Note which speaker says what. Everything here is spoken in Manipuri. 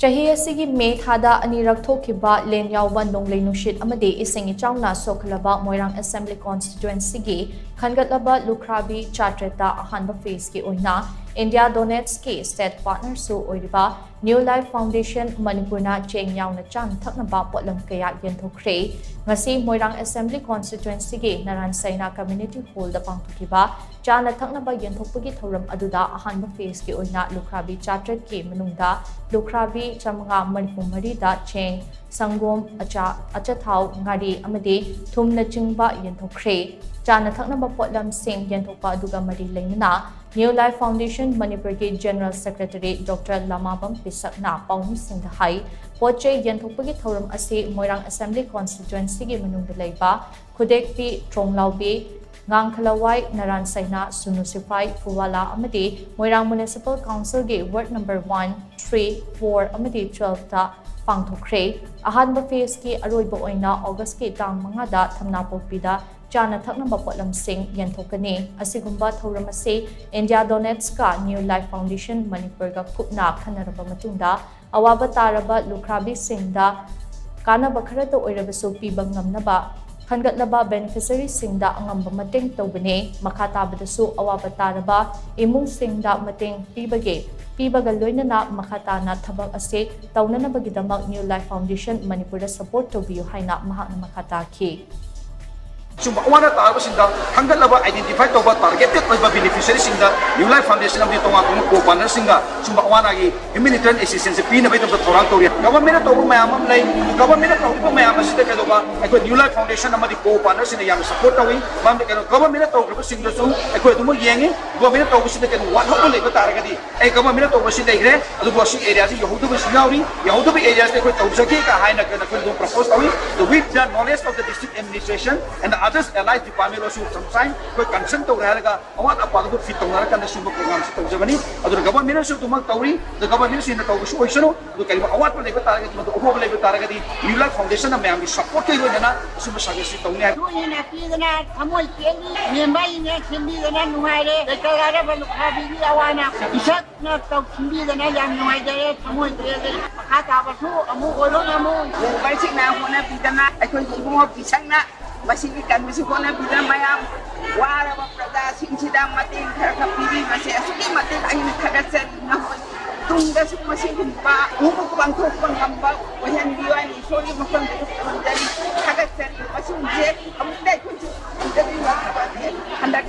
Speaker 1: Chahi asigi May thada anirak thokiba len yawba nonglei nushit amadi ising Ichao na Sokhallaba Moirang Assembly Constituency gi Khangatlaba Lukhrabi Chatreta Ahanba phase ki Oina India Donetsk ki state partner su oiriba New Life Foundation Manipurna cheng yauna chan thaknaba potlam kaya yenthokre ngasi Moirang Assembly Constituency gi Naran Saina Community Hall da pangthukiba chana thaknaba yenthokpagi thoram aduda Ahanba phase ki Oina Lukhrabi Chatret ki manungda Lukhrabi chamanga Manipur marida cheng sangom achathau ngari amadi thumna chingba yenthokre chana thaknaba potlam sing yenthokpa aduga mari leina New Life Foundation Manipur ki General Secretary Dr. Lamabam Pisakna Pauni Singh Hai Poche Yenthokpagi Thoram ase Moirang Assembly Constituency gi manungda leiba Khudekpi Tronglaubi Ngangkhalawai Naran Saina Sunusifai Fuwala amadi Moirang Municipal Council gi Ward number 1, 3, 4 amadi 12 ta Pangkhre Ahanba phase ki aroiba oina August ki tang manga da thamnapokpida chana thaknaba potlam sing yenthokani asigumba thoram ase India Donetsk ka New Life Foundation Manipur ga kupna khanaraba matungda awaba taraba Lukhrabi singda kanaba kharata oirabasu piba ngamnaba Khangatlaba beneficiary singda angamba mateng tawbane makhatabadasu awaba taraba imung singda mateng pibaga loinana makhatana thabak ase tawnanabagidamag New Life Foundation Manipur da support tobiyu haina mahakna makhataki
Speaker 2: Sumba wana tawa sinda Khangatlaba identify toba targeted by beneficiary sinda New Life Foundation amdi tonga tonga co-partner singa sumba wana gi humanitarian assistance pina bai toba thorang tori government toba mayam lai government toba mayam sida kedoba ekoi New Life Foundation amdi co-partner sinda yam support tawi bam de kedo government toba sinda su ekoi dumo yengi government toba sinda kedo wat hobo leba taragadi e government toba sinda igre adu bosi area si yahudu bi sinauri yahudu bi areas de ekoi toba saki ka haina kedo kedo propose tawi to with the knowledge of the district administration and the others allied department also sometime koi consent to raga awat apa do fit tongara kan sumba program si tawjabani adu government su tumak tawri the government sinda tawu su oisano adu kai awat leba taragadi madu obo leba taragadi New Life Foundation na mayam support kai rona sumba sage si tawni
Speaker 3: do ina pidana amoi keli membai ne keli dana nuaire dekara balu khabi ni awana isak na taw keli dana yam nuaire amoi keli khata basu amu golon amu bai sik na hona pidana akoi mo pisang na masih kan masih kona bilang mayam wala ba prada sinsidang mating kapili masih asli mating ayin kagasan na tungga su masih ba umuk bangko pangamba wayan diwan isoli makon dari kagasan masih je amdai kunci dari wa hendak